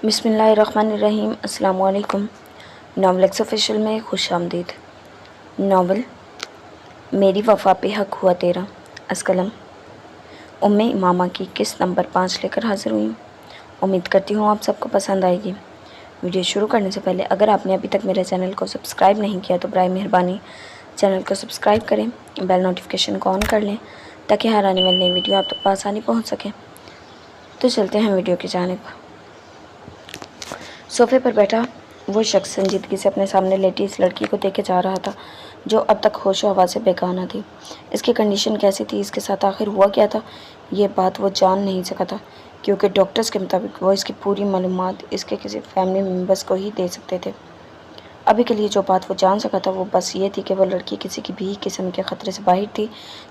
بسم اللہ الرحمن الرحیم۔ السلام علیکم۔ ناول ایکس آفیشیل میں خوش آمدید۔ ناول میری وفا پہ حق ہوا تیرا، از قلم ام امامہ کی قسط نمبر 5 لے کر حاضر ہوئی ہوں۔ امید کرتی ہوں آپ سب کو پسند آئے گی۔ ویڈیو شروع کرنے سے پہلے اگر آپ نے ابھی تک میرے چینل کو سبسکرائب نہیں کیا تو برائے مہربانی چینل کو سبسکرائب کریں، بیل نوٹیفیکیشن کو آن کر لیں تاکہ ہر آنے والی نئی ویڈیو آپ تک بآسانی پہنچ سکے۔ تو چلتے ہیں ویڈیو کی جانب۔ صوفے پر بیٹھا وہ شخص سنجیدگی سے اپنے سامنے لیٹی اس لڑکی کو دیکھے جا رہا تھا جو اب تک ہوش و حواس سے بیگانہ تھی۔ اس کی کنڈیشن کیسی تھی، اس کے ساتھ آخر ہوا کیا تھا، یہ بات وہ جان نہیں سکا تھا کیونکہ ڈاکٹرز کے مطابق وہ اس کی پوری معلومات اس کے کسی فیملی ممبرز کو ہی دے سکتے تھے۔ ابھی کے لیے جو بات وہ جان سکا تھا وہ بس یہ تھی کہ وہ لڑکی کسی کی بھی قسم کے خطرے سے باہر تھی،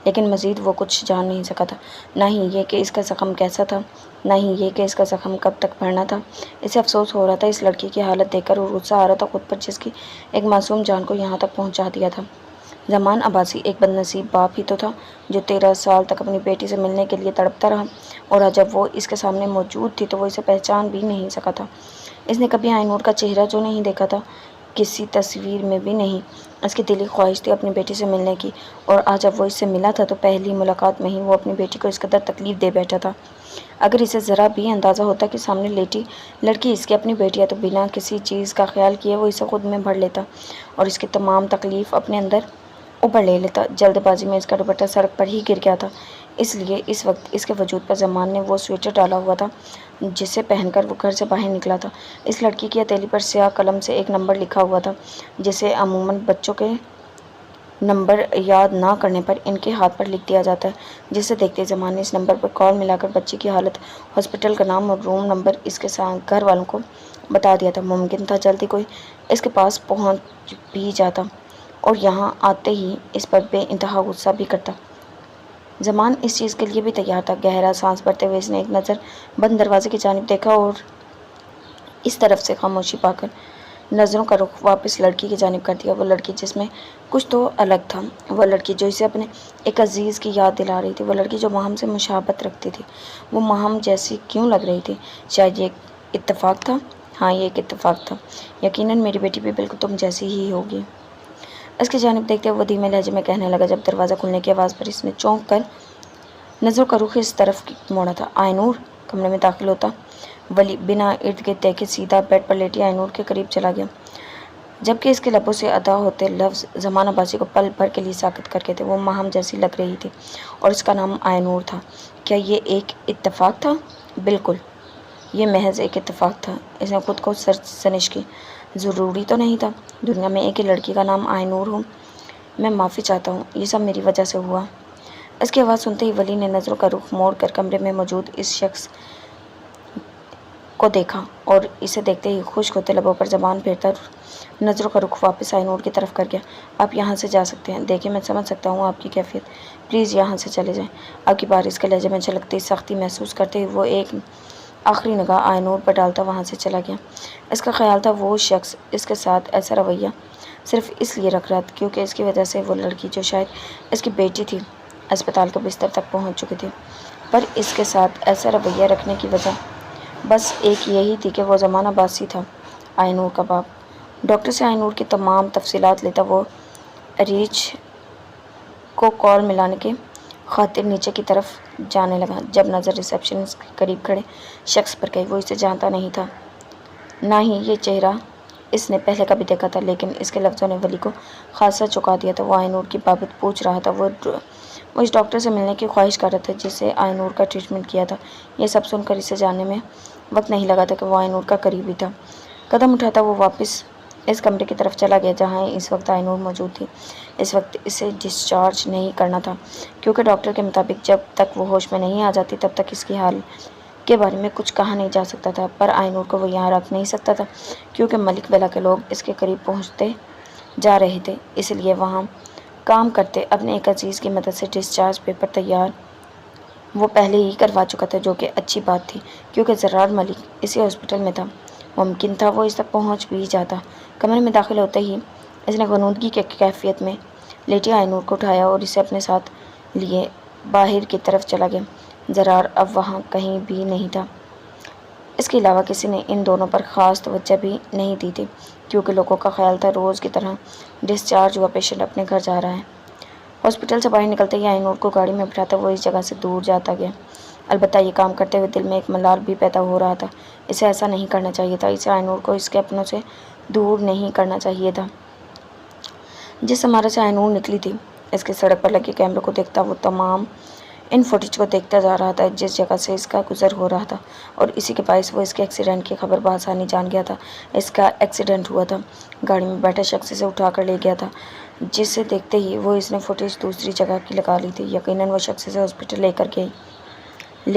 لیکن مزید وہ کچھ جان نہیں سکا تھا، نہ ہی یہ کہ اس کا زخم کیسا تھا، نہ ہی یہ کہ اس کا زخم کب تک بڑھنا تھا۔ اسے افسوس ہو رہا تھا اس لڑکی کی حالت دیکھ کر اور غصہ آ رہا تھا خود پر جس کی ایک معصوم جان کو یہاں تک پہنچا دیا تھا۔ زمان عباسی ایک بد نصیب باپ ہی تو تھا جو 13 سال تک اپنی بیٹی سے ملنے کے لیے تڑپتا رہا، اور آج جب وہ اس کے سامنے موجود تھی تو وہ اسے پہچان بھی نہیں سکا تھا۔ اس نے کبھی آئینور کا چہرہ جو نہیں دیکھا تھا، کسی تصویر میں بھی نہیں۔ اس کی دلی خواہش تھی اپنی بیٹی سے ملنے کی، اور آج جب وہ اس سے ملا تھا تو پہلی ملاقات میں ہی وہ اپنی بیٹی کو اس قدر تکلیف دے بیٹھا تھا۔ اگر اسے ذرا بھی اندازہ ہوتا کہ سامنے لیٹی لڑکی اس کی اپنی بیٹی ہے تو بنا کسی چیز کا خیال کیے وہ اسے خود میں بھر لیتا اور اس کی تمام تکلیف اپنے اندر ابھر لے لیتا۔ جلد بازی میں اس کا دوپٹہ سڑک پر ہی گر گیا تھا، اس لیے اس وقت اس کے وجود پر زمان نے وہ سویٹر ڈالا ہوا تھا جسے پہن کر وہ گھر سے باہر نکلا تھا۔ اس لڑکی کی ہتھیلی پر سیاہ قلم سے ایک نمبر لکھا ہوا تھا جسے عموماً بچوں کے نمبر یاد نہ کرنے پر ان کے ہاتھ پر لکھ دیا جاتا ہے، جسے دیکھتے زمان نے اس نمبر پر کال ملا کر بچی کی حالت، ہاسپٹل کا نام اور روم نمبر اس کے ساتھ گھر والوں کو بتا دیا تھا۔ ممکن تھا جلدی کوئی اس کے پاس پہنچ بھی جاتا اور یہاں آتے ہی اس پر بے انتہا غصہ بھی کرتا۔ زمان اس چیز کے لیے بھی تیار تھا۔ گہرا سانس بھرتے ہوئے اس نے ایک نظر بند دروازے کی جانب دیکھا اور اس طرف سے خاموشی پا کر نظروں کا رخ واپس لڑکی کی جانب کر دیا۔ وہ لڑکی جس میں کچھ تو الگ تھا، وہ لڑکی جو اسے اپنے ایک عزیز کی یاد دلا رہی تھی، وہ لڑکی جو ماہم سے مشابہت رکھتی تھی، وہ ماہم جیسی کیوں لگ رہی تھی؟ شاید یہ ایک اتفاق تھا۔ ہاں، یہ ایک اتفاق تھا۔ یقیناً میری بیٹی بھی بالکل تم جیسی ہی ہوگی۔ اس کی جانب دیکھتے ہوئے وہ دھیمے لہجے میں کہنے لگا۔ جب دروازہ کھلنے کی آواز پر اس نے چونک کر نظروں کا رخ اس طرف موڑا تھا۔ آئینور کمرے میں داخل ہوتا ولی بنا ارد گرد دیکھے سیدھا بیڈ پر لیٹی آئینور کے قریب چلا گیا، جبکہ اس کے لبوں سے ادا ہوتے لفظ زمان عباسی کو پل بھر کے لیے ساکت کر کے تھے۔ وہ ماہم جیسی لگ رہی تھی اور اس کا نام آئینور تھا۔ کیا یہ ایک اتفاق تھا؟ بالکل، یہ محض ایک اتفاق تھا۔ اس نے خود کو سرزنش کی۔ ضروری تو نہیں تھا دنیا میں ایک ہی لڑکی کا نام آئینور ہو۔ میں معافی چاہتا ہوں، یہ سب میری وجہ سے ہوا۔ اس کی آواز سنتے ہی ولی نے نظروں کا رخ موڑ کر کمرے میں موجود اس شخص کو دیکھا اور اسے دیکھتے ہی خشک ہوتے لبوں پر زبان پھیرتا نظروں کا رخ واپس آئینور کی طرف کر گیا۔ آپ یہاں سے جا سکتے ہیں۔ دیکھیں، میں سمجھ سکتا ہوں آپ کی کیفیت، پلیز یہاں سے چلے جائیں۔ اب کی بار اس کے لہجے میں جھلکتی سختی محسوس کرتے ہوئے وہ ایک آخری نگاہ آئینور پر ڈالتا وہاں سے چلا گیا۔ اس کا خیال تھا وہ شخص اس کے ساتھ ایسا رویہ صرف اس لیے رکھ رہا تھا کیونکہ اس کی وجہ سے وہ لڑکی جو شاید اس کی بیٹی تھی اسپتال کے بستر تک پہنچ چکی تھی، پر اس کے ساتھ ایسا رویہ رکھنے کی وجہ بس ایک یہی تھی کہ وہ زمان عباسی تھا، آئینور کا باپ۔ ڈاکٹر سے آئینور کی تمام تفصیلات لیتا وہ ریچھ کو کال ملانے کے خاطر نیچے کی طرف جانے لگا جب نظر ریسیپشنسٹ کے قریب کھڑے شخص پر گئی۔ وہ اسے جانتا نہیں تھا، نہ ہی یہ چہرہ اس نے پہلے کبھی دیکھا تھا، لیکن اس کے لفظوں نے ولی کو خاصا چونکا دیا تھا۔ وہ آئینور کی بابت پوچھ رہا تھا، وہ اس ڈاکٹر سے ملنے کی خواہش کر رہا تھا جس سے آئینور کا ٹریٹمنٹ کیا تھا۔ یہ سب سن کر اسے جاننے میں وقت نہیں لگا تھا کہ وہ آئینور کا قریبی تھا۔ قدم اٹھاتا وہ واپس اس کمرے کی طرف چلا گیا جہاں اس وقت آئینور موجود تھی۔ اس وقت اسے ڈسچارج نہیں کرنا تھا کیونکہ ڈاکٹر کے مطابق جب تک وہ ہوش میں نہیں آ جاتی تب تک اس کی حال کے بارے میں کچھ کہا نہیں جا سکتا تھا، پر آئینور کو وہ یہاں رکھ نہیں سکتا تھا کیونکہ ملک بیلا کے لوگ اس کے قریب پہنچتے جا رہے تھے، اس لیے وہاں کام کرتے اپنے ایک عزیز کی مدد سے ڈسچارج پیپر تیار وہ پہلے ہی کروا چکا تھا، جو کہ اچھی بات تھی کیونکہ زرار ملک اسی ہاسپٹل میں تھا۔ ممکن تھا وہ اس تک پہنچ بھی جاتا۔ کمرے میں داخل ہوتے ہی اس نے غنودگی کی کیفیت میں لیٹی آئینور کو اٹھایا اور اسے اپنے ساتھ لیے باہر کی طرف چلا گیا۔ زرار اب وہاں کہیں بھی نہیں تھا۔ اس اس کے علاوہ کسی نے ان دونوں پر خاص توجہ بھی نہیں دی تھی، کیونکہ لوگوں کا خیال تھا روز کی طرح ڈسچارج ہوا پیشنٹ اپنے گھر جا رہا ہے۔ ہاسپٹل سے باہر نکلتے ہی آئینور کو گاڑی میں بٹھاتا وہ اس جگہ سے دور جاتا گیا۔ البتہ یہ کام کرتے ہوئے دل میں ایک ملال بھی پیدا ہو رہا تھا۔ اسے ایسا نہیں کرنا چاہیے تھا، اسے آئینور کو اس کے اپنوں سے دور نہیں کرنا چاہیے تھا۔ جس عمارت سے آئینور نکلی تھی، اس کے سڑک پر لگے کیمروں کو دیکھتا وہ تمام ان فوٹیج کو دیکھتا جا رہا تھا جس جگہ سے اس کا گزر ہو رہا تھا، اور اسی کے باعث وہ اس کے ایکسیڈنٹ کی خبر بآسانی جان گیا تھا۔ اس کا ایکسیڈنٹ ہوا تھا، گاڑی میں بیٹھا شخص اسے اٹھا کر لے گیا تھا، جسے دیکھتے ہی وہ اس نے فوٹیج دوسری جگہ کی لگا لی تھی۔ یقیناً وہ شخص اسے ہاسپٹل لے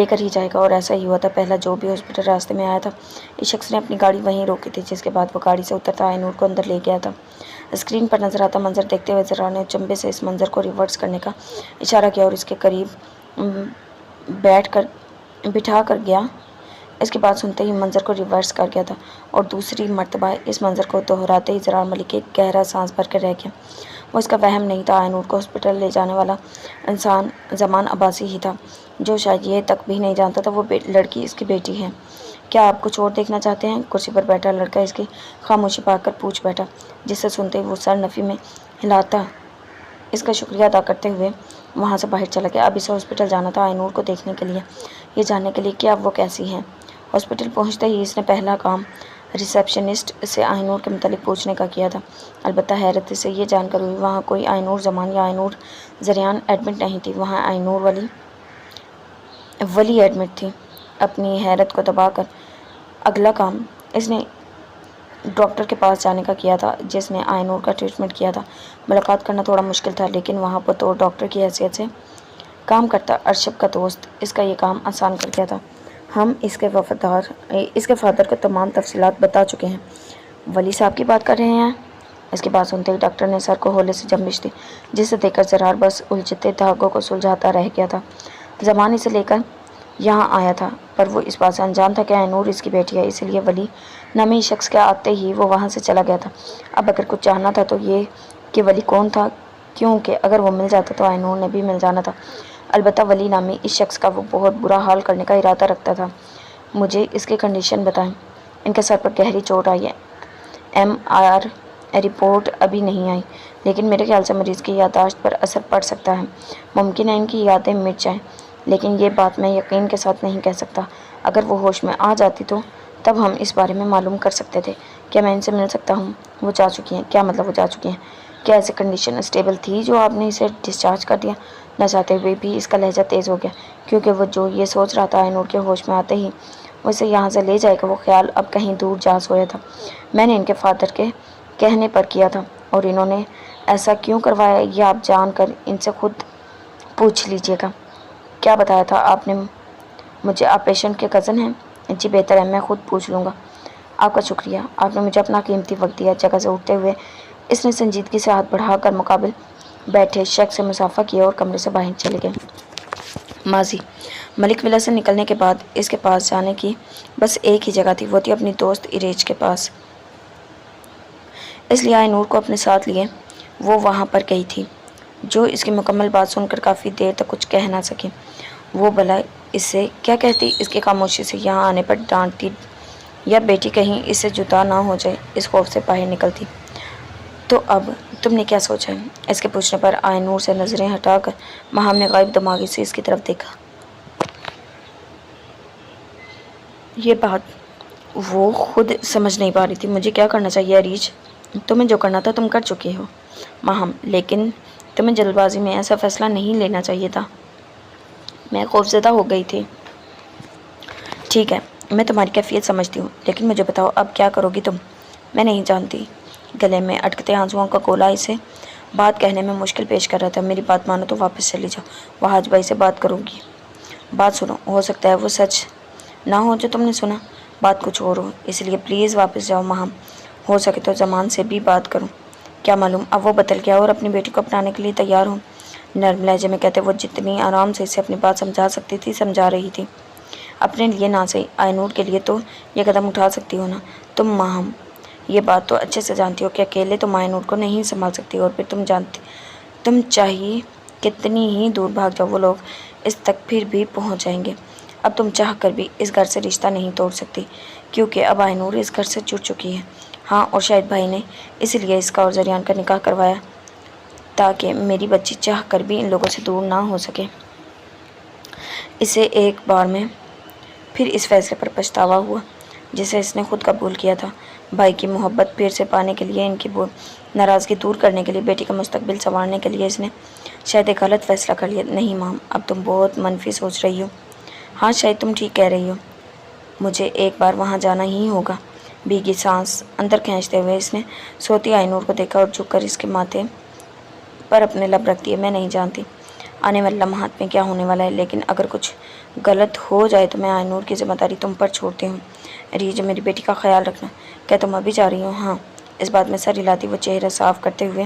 کر ہی جائے گا، اور ایسا ہی ہوا تھا۔ پہلا جو بھی ہاسپٹل راستے میں آیا تھا، اس شخص نے اپنی گاڑی وہیں روکی تھی، جس کے بعد وہ گاڑی سے اترتا آئینور کو اندر لے گیا تھا۔ اسکرین پر نظر آتا منظر دیکھتے ہوئے ذرا نے چمبے سے اس منظر کو ریورس کرنے کا اشارہ کیا اور اس کے قریب بٹھا کر گیا۔ اس کے بعد سنتے ہی منظر کو ریورس کر گیا تھا، اور دوسری مرتبہ اس منظر کو دہراتے ہی ذرا ملک ایک گہرا سانس بھر کر رہ گیا۔ وہ اس کا وہم نہیں تھا، آئینور کو ہاسپٹل لے جانے والا انسان زمان عباسی ہی تھا، جو شاید یہ تک بھی نہیں جانتا تھا وہ لڑکی اس کی بیٹی ہے۔ کیا آپ کچھ اور دیکھنا چاہتے ہیں؟ کرسی پر بیٹھا لڑکا اس کی خاموشی پا کر پوچھ بیٹھا، جس سے سنتے ہی وہ سر نفی میں ہلاتا اس کا شکریہ ادا کرتے ہوئے وہاں سے باہر چلا گیا۔ اب اسے ہاسپٹل جانا تھا، آئینور کو دیکھنے کے لیے، یہ جاننے کے لیے کہ اب وہ کیسی ہے۔ ہاسپٹل پہنچتے ہی اس نے پہلا کام ریسیپشنسٹ سے آئینور کے متعلق پوچھنے کا کیا تھا۔ البتہ حیرت اسے یہ جان کر ہوئی وہاں کوئی آئینور زمان یا آئینور زریان ایڈمٹ نہیں تھی، وہاں آئینور ولی ایڈمٹ تھی۔ اپنی حیرت کو دبا کر اگلا کام اس نے ڈاکٹر کے پاس جانے کا کیا تھا جس نے آئینور کا ٹریٹمنٹ کیا تھا۔ ملاقات کرنا تھوڑا مشکل تھا، لیکن وہاں بطور ڈاکٹر کی حیثیت سے کام کرتا ارشد کا دوست اس کا یہ کام آسان کر گیا تھا۔ ہم اس کے فادر کو تمام تفصیلات بتا چکے ہیں۔ ولی صاحب کی بات کر رہے ہیں؟ اس کی بات سنتے ہی ڈاکٹر نے سر کو ہولے سے جنبش دی، جسے دیکھ کر زرار بس الجھتے دھاگوں کو سلجھاتا رہ گیا تھا۔ زمان اسے لے کر یہاں آیا تھا، پر وہ اس بات سے انجان تھا کہ آئینور اس کی بیٹی ہے، اس لیے ولی نامی شخص کے آتے ہی وہ وہاں سے چلا گیا تھا۔ اب اگر کچھ چاہنا تھا تو یہ کہ ولی کون تھا، کیونکہ اگر وہ مل جاتا تو آئینور نے بھی مل جانا تھا۔ البتہ ولی نامی اس شخص کا وہ بہت برا حال کرنے کا ارادہ رکھتا تھا۔ مجھے اس کی کنڈیشن بتائیں۔ ان کے سر پر گہری چوٹ آئی ہے، MR رپورٹ ابھی نہیں آئی، لیکن میرے خیال سے مریض کی یادداشت پر اثر پڑ سکتا ہے۔ ممکن ہے ان کی یادیں مٹ جائیں، لیکن یہ بات میں یقین کے ساتھ نہیں کہہ سکتا۔ اگر وہ ہوش میں آ جاتی تو تب ہم اس بارے میں معلوم کر سکتے تھے۔ کیا میں ان سے مل سکتا ہوں؟ وہ جا چکی ہیں۔ کیا مطلب وہ جا چکی ہیں؟ کیا ایسی کنڈیشن اسٹیبل تھی جو آپ نے اسے ڈسچارج کر دیا؟ نہ چاہتے ہوئے بھی اس کا لہجہ تیز ہو گیا، کیونکہ وہ جو یہ سوچ رہا تھا آئینور کے ہوش میں آتے ہی وہ اسے یہاں سے لے جائے گا، وہ خیال اب کہیں دور جا سویا تھا۔ میں نے ان کے فادر کے کہنے پر کیا تھا، اور انہوں نے ایسا کیوں کروایا یہ آپ جان کر ان سے خود پوچھ لیجیے گا۔ کیا بتایا تھا آپ نے مجھے؟ آپ پیشنٹ کے کزن ہیں؟ جی بہتر ہے، میں خود پوچھ لوں گا۔ آپ کا شکریہ، آپ نے مجھے اپنا قیمتی وقت دیا۔ جگہ سے اٹھتے ہوئے اس نے سنجیدگی سے ہاتھ بڑھا کر مقابل بیٹھے شخص سے مصافحہ کیا اور کمرے سے باہر چلے گئے۔ ماضی ملک ولا سے نکلنے کے بعد اس کے پاس جانے کی بس ایک ہی جگہ تھی، وہ تھی اپنی دوست ایریج کے پاس۔ اس لیے آئینور کو اپنے ساتھ لیے وہ وہاں پر گئی تھی، جو اس کی مکمل بات سن کر کافی دیر تک کچھ کہہ نہ سکی۔ وہ بھلا اس سے کیا کہتی؟ اس کی خاموشی سے یہاں آنے پر ڈانٹتی یا بیٹی کہیں اس سے جدا نہ ہو جائے اس خوف سے باہر نکلتی۔ تو اب تم نے کیا سوچا ہے؟ اس کے پوچھنے پر آئینور سے نظریں ہٹا کر ماہم نے غائب دماغی سے اس کی طرف دیکھا۔ یہ بات وہ خود سمجھ نہیں پا رہی تھی۔ مجھے کیا کرنا چاہیے اریج؟ تمہیں جو کرنا تھا تم کر چکی ہو ماہم، لیکن تمہیں جلد بازی میں ایسا فیصلہ نہیں لینا چاہیے تھا۔ میں خوفزدہ ہو گئی تھی۔ ٹھیک ہے، میں تمہاری کیفیت سمجھتی ہوں، لیکن مجھے بتاؤ اب کیا کرو گی تم؟ میں نہیں جانتی۔ گلے میں اٹکتے آنسوؤں کا گولا اسے بات کہنے میں مشکل پیش کر رہا تھا۔ میری بات مانو تو واپس چلی جاؤ، وہ حاج بھائی سے بات کروں گی۔ بات سنو، ہو سکتا ہے وہ سچ نہ ہو جو تم نے سنا، بات کچھ اور ہو، اس لیے پلیز واپس جاؤ ماہم۔ ہو سکے تو زمان سے بھی بات کروں، کیا معلوم اب وہ بدل گیا اور اپنی بیٹی کو اپنانے کے لیے تیار ہو۔ نرم لہجے میں کہتے وہ جتنی آرام سے اسے اپنی بات سمجھا سکتی تھی سمجھا رہی تھی۔ اپنے لیے نہ صحیح، آئینور کے لیے تو یہ قدم اٹھا سکتی ہو نا تم ماہم۔ یہ بات تو اچھے سے جانتی ہو کہ اکیلے تم آئینور کو نہیں سنبھال سکتی، اور پھر تم چاہیے کتنی ہی دور بھاگ جاؤ وہ لوگ اس تک پھر بھی پہنچ جائیں گے۔ اب تم چاہ کر بھی اس گھر سے رشتہ نہیں توڑ سکتی، کیونکہ اب آئنور اس گھر سے جڑ چکی ہے۔ ہاں، اور شاید بھائی نے اسی لیے اس کا اور زریان کا نکاح کروایا تاکہ میری بچی چاہ کر بھی ان لوگوں سے دور نہ ہو سکے۔ اسے ایک بار میں پھر اس فیصلے پر پچھتاوا ہوا جسے اس نے خود قبول کیا تھا۔ بھائی کی محبت پھر سے پانے کے لیے، ان کی ناراضگی دور کرنے کے لیے، بیٹی کا مستقبل سنوارنے کے لیے اس نے شاید ایک غلط فیصلہ کر لیا۔ نہیں مام، اب تم بہت منفی سوچ رہی ہو۔ ہاں، شاید تم ٹھیک کہہ رہی ہو، مجھے ایک بار وہاں جانا ہی ہوگا۔ بھیگی سانس اندر کھینچتے ہوئے اس نے سوتی آئنور کو دیکھا اور جھک کر اس کے ماتھے پر اپنے لب رکھ دیے۔ میں نہیں جانتی آنے والے لمحات میں کیا ہونے والا ہے، لیکن اگر کچھ غلط ہو جائے تو میں آئنور کی ذمہ داری تم پر چھوڑتی ہوں۔ ریج، میری بیٹی کا خیال رکھنا۔ کیا تم ابھی جا رہی ہو؟ ہاں۔ اس بات میں سر ہلاتی وہ چہرہ صاف کرتے ہوئے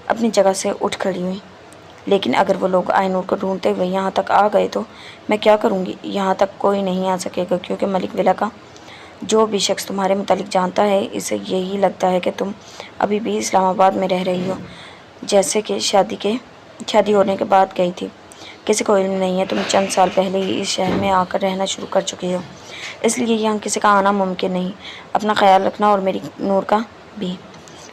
اپنی جگہ سے اٹھ کھڑی ہوئی۔ لیکن اگر وہ لوگ آئنور کو ڈھونڈتے ہوئے یہاں تک آ گئے تو میں کیا کروں گی؟ یہاں تک کوئی نہیں آ سکے گا، کیونکہ ملک ولا کا جو بھی شخص تمہارے متعلق جانتا ہے، اسے یہی لگتا ہے کہ تم ابھی بھی اسلام آباد میں رہ رہی ہو، جیسے کہ شادی ہونے کے بعد گئی تھی۔ کسی کو علم نہیں ہے تم چند سال پہلے ہی اس شہر میں آ کر رہنا شروع کر چکی ہو، اس لیے یہاں کسی کا آنا ممکن نہیں۔ اپنا خیال رکھنا اور میری نور کا بھی۔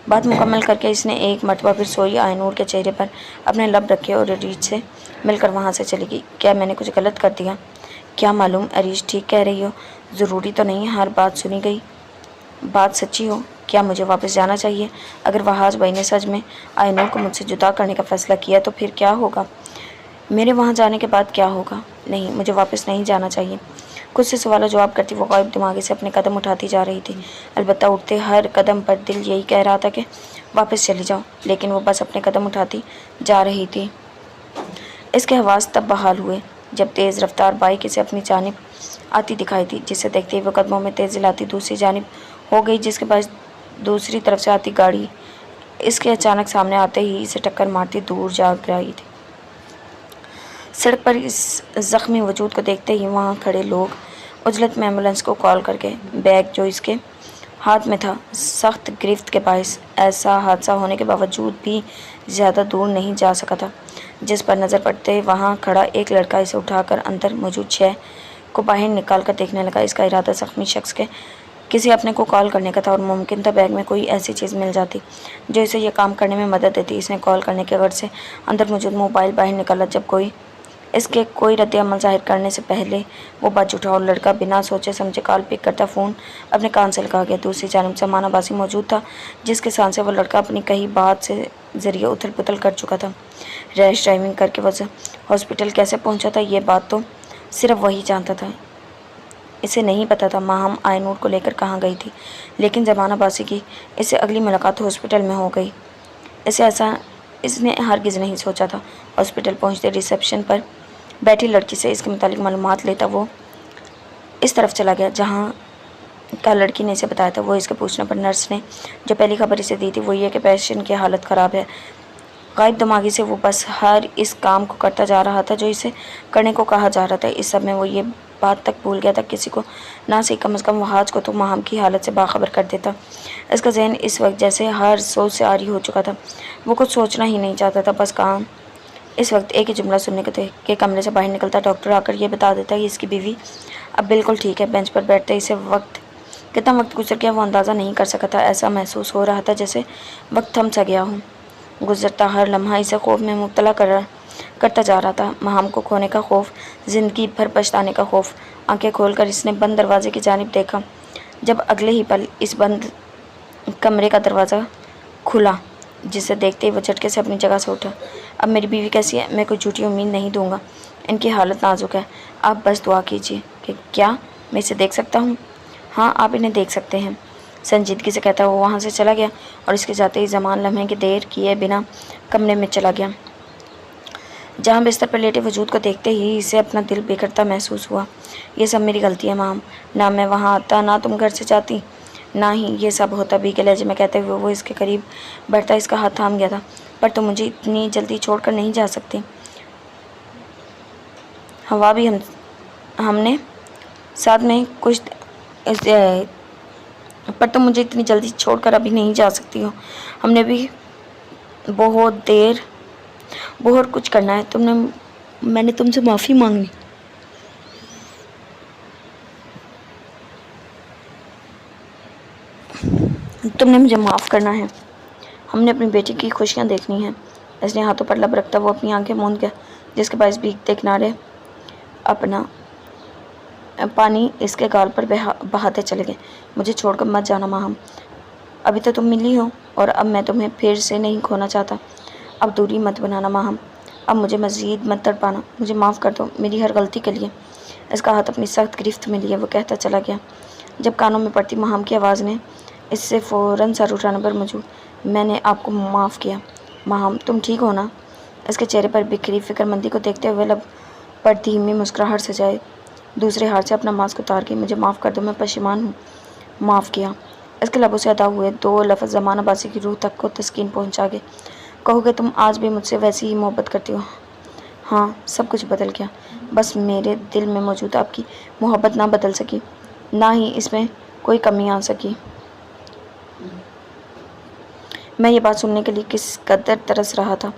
بات مکمل کر کے اس نے ایک مرتبہ پھر سوئی آئنور کے چہرے پر اپنے لب رکھے اور اریج سے مل کر وہاں سے چلی گئی۔ کیا میں نے کچھ غلط کر دیا؟ کیا معلوم، اریج ٹھیک کہہ رہی ہو، ضروری تو نہیں ہر بات سنی گئی بات سچی ہو۔ کیا مجھے واپس جانا چاہیے؟ اگر وہاج بھائی نے سچ میں آئنور کو مجھ سے جدا کرنے کا فیصلہ کیا تو پھر کیا ہوگا؟ میرے وہاں جانے کے بعد کیا ہوگا؟ نہیں، مجھے واپس نہیں جانا چاہیے۔ خود سے سوال و جواب کرتی وہ غائب دماغی سے اپنے قدم اٹھاتی جا رہی تھی، البتہ اٹھتے ہر قدم پر دل یہی کہہ رہا تھا کہ واپس چلی جاؤ، لیکن وہ بس اپنے قدم اٹھاتی جا رہی تھی۔ اس کے حواس تب بحال ہوئے جب تیز رفتار بائک اسے اپنی جانب آتی دکھائی دی، جسے دیکھتے ہی وہ قدموں میں تیزی لاتی دوسری جانب ہو گئی، جس کے باعث دوسری طرف سے آتی گاڑی اس کے اچانک سامنے آتے ہی اسے ٹکر مارتی دور جا گرائی تھی۔ سڑک پر اس زخمی وجود کو دیکھتے ہی وہاں کھڑے لوگ عجلت میں ایمبولینس کو کال کر کے بیگ جو اس کے ہاتھ میں تھا سخت گرفت کے باعث ایسا حادثہ ہونے کے باوجود بھی زیادہ دور نہیں جا سکا تھا، جس پر نظر پڑتے وہاں کھڑا ایک لڑکا اسے اٹھا کر اندر موجود 6 کو باہر نکال کر دیکھنے لگا۔ اس کا ارادہ زخمی شخص کے کسی اپنے کو کال کرنے کا تھا اور ممکن تھا بیگ میں کوئی ایسی چیز مل جاتی جو اسے یہ کام کرنے میں مدد دیتی۔ اس نے کال کرنے کے غرض سے اندر موجود موبائل باہر نکالا جب اس کے کوئی رد عمل ظاہر کرنے سے پہلے وہ بچ اٹھا اور لڑکا بنا سوچے سمجھے کال پک کرتا فون اپنے کان سے لگا گیا۔ دوسری جانب سمان عباسی موجود تھا، جس کے ساتھ سے وہ لڑکا اپنی کہی بات سے ذریعے اتھل پتھل کر چکا تھا۔ ریش ڈرائیونگ کر کے وہ ہاسپٹل کیسے پہنچا تھا، یہ بات تو صرف وہی جانتا تھا۔ اسے نہیں پتا تھا ماہم آئنور کو لے کر کہاں گئی تھی، لیکن زمان عباسی کی اس سے اگلی ملاقات ہاسپٹل میں ہو گئی۔ اس نے ہرگز نہیں سوچا تھا۔ ہاسپٹل پہنچتے ریسیپشن پر بیٹھی لڑکی سے اس کے متعلق معلومات لیتا وہ اس طرف چلا گیا جہاں کا لڑکی نے اسے بتایا تھا۔ وہ اس کے پوچھنے پر نرس نے جو پہلی خبر اسے دی تھی وہ یہ کہ پیشنٹ کی حالت خراب ہے۔ غائب دماغی سے وہ بس ہر اس کام کو کرتا جا رہا تھا جو اسے کرنے کو کہا جا رہا تھا۔ اس سب میں وہ یہ بات تک بھول گیا تھا کسی کو نہ صحیح کم از کم وہاج کو تو ماہم کی حالت سے باخبر کر دیتا۔ اس کا ذہن اس وقت جیسے ہر سوچ سے عاری ہو چکا تھا، وہ کچھ سوچنا ہی نہیں چاہتا تھا، بس کام اس وقت ایک ہی جملہ سننے کو تھے کہ کمرے سے باہر نکلتا ڈاکٹر آ کر یہ بتا دیتا کہ اس کی بیوی اب بالکل ٹھیک ہے۔ بینچ پر بیٹھتے اسے کتنا وقت گزر گیا وہ اندازہ نہیں کر سکا تھا۔ ایسا محسوس ہو رہا تھا جیسے وقت تھم سا گیا ہو۔ گزرتا ہر لمحہ اسے خوف میں مبتلا کرتا جا رہا تھا، ماہم کو کھونے کا خوف، زندگی بھر پچھتانے کا خوف۔ آنکھیں کھول کر اس نے بند دروازے کی جانب دیکھا جب اگلے ہی پل اس بند کمرے کا دروازہ کھلا، جسے دیکھتے ہی وہ جھٹکے سے اپنی جگہ سے اٹھا۔ اب میری بیوی کیسی ہے؟ میں کوئی جھوٹی امید نہیں دوں گا، ان کی حالت نازک ہے، آپ بس دعا کیجیے کہ کیا میں اسے دیکھ سکتا ہوں؟ ہاں، آپ انہیں دیکھ سکتے ہیں، سنجیدگی سے کہتا وہ وہاں سے چلا گیا اور اس کے جاتے ہی زمان لمحے کی دیر کیے بنا کمرے میں چلا گیا جہاں بستر پر لیٹے وجود کو دیکھتے ہی اسے اپنا دل بکھرتا محسوس ہوا۔ یہ سب میری غلطی ہے مام، نہ میں وہاں آتا، نہ تم گھر سے جاتی، نہ ہی یہ سب ہوتا۔ بھی کے لہجے میں کہتے ہوئے وہ اس کے قریب بیٹھتا اس کا ہاتھ تھام گیا تھا۔ پر تم مجھے اتنی جلدی چھوڑ کر نہیں جا سکتی، ہوا بھی ہم نے ساتھ میں کچھ پر تم مجھے اتنی جلدی چھوڑ کر ابھی نہیں جا سکتی ہو، ہم نے بھی بہت کچھ کرنا ہے۔ میں نے تم سے معافی مانگنی تم نے مجھے معاف کرنا ہے، ہم نے اپنی بیٹی کی خوشیاں دیکھنی ہیں۔ اس نے ہاتھوں پر لب رکھتا وہ اپنی آنکھیں موند گیا، جس کے باعث بھیگتے کنارے اپنا پانی اس کے گال پر بہاتے چلے گئے۔ مجھے چھوڑ کر مت جانا ماہم، ابھی تو تم ملی ہو اور اب میں تمہیں پھر سے نہیں کھونا چاہتا۔ اب دوری مت بنانا ماہم، اب مجھے مزید مت تڑپانا، مجھے معاف کر دو میری ہر غلطی کے لیے۔ اس کا ہاتھ اپنی سخت گرفت میں لیے وہ کہتا چلا گیا۔ جب کانوں میں پڑتی ماہم کی آواز نے اس سے فوراً سر اٹھانے پر مجبور، میں نے آپ کو معاف کیا۔ ماہم تم ٹھیک ہو نا؟ اس کے چہرے پر بکھری فکر مندی کو دیکھتے ہوئے لب پر دھیمی مسکراہٹ سجائے دوسرے ہاتھ سے اپنا ماسک اتار کے، مجھے معاف کر دو، میں پشیمان ہوں۔ معاف کیا؟ اس کے لبوں سے ادا ہوئے دو لفظ زمان عباسی کی روح تک کو تسکین پہنچا گئے۔ کہو کہ تم آج بھی مجھ سے ویسی ہی محبت کرتی ہو؟ ہاں، سب کچھ بدل گیا، بس میرے دل میں موجود آپ کی محبت نہ بدل سکی، نہ ہی اس میں کوئی کمی آ سکی۔ میں یہ بات سننے کے لیے کس قدر ترس رہا تھا،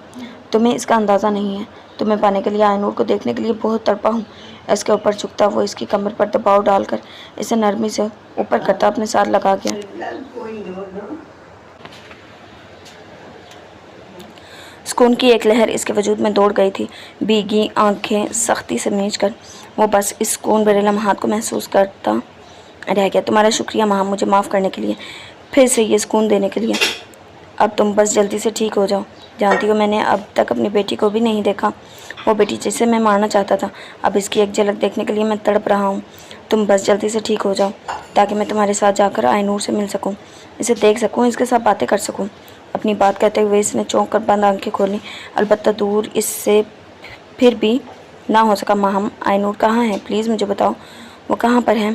تمہیں اس کا اندازہ نہیں ہے۔ تمہیں پانے کے لیے آئے نور کو دیکھنے کے لیے بہت تڑپا ہوں۔ اس کے اوپر جھکتا وہ اس کی کمر پر دباؤ ڈال کر اسے نرمی سے اوپر کرتا اپنے ساتھ لگا گیا۔ سکون کی ایک لہر اس کے وجود میں دوڑ گئی تھی۔ بھیگی آنکھیں سختی سے میچ کر وہ بس اس سکون بھرے لمحات کو محسوس کرتا رہ گیا۔ تمہارا شکریہ ماہم، مجھے معاف کرنے کے لیے، پھر سے یہ سکون دینے کے لیے۔ اب تم بس جلدی سے ٹھیک ہو جاؤ۔ جانتی ہو میں نے اب تک اپنی بیٹی کو بھی نہیں دیکھا، وہ بیٹی جسے میں مارنا چاہتا تھا، اب اس کی ایک جھلک دیکھنے کے لیے میں تڑپ رہا ہوں۔ تم بس جلدی سے ٹھیک ہو جاؤ تاکہ میں تمہارے ساتھ جا کر آئے نور سے مل سکوں، اسے دیکھ سکوں، اس کے ساتھ باتیں کر سکوں۔ اپنی بات کہتے ہوئے اس نے چونک کر بند آنکھیں کھولیں، البتہ دور اس سے پھر بھی نہ ہو سکا۔ ماہم آئے نور کہاں ہے؟ پلیز مجھے بتاؤ وہ کہاں پر ہے؟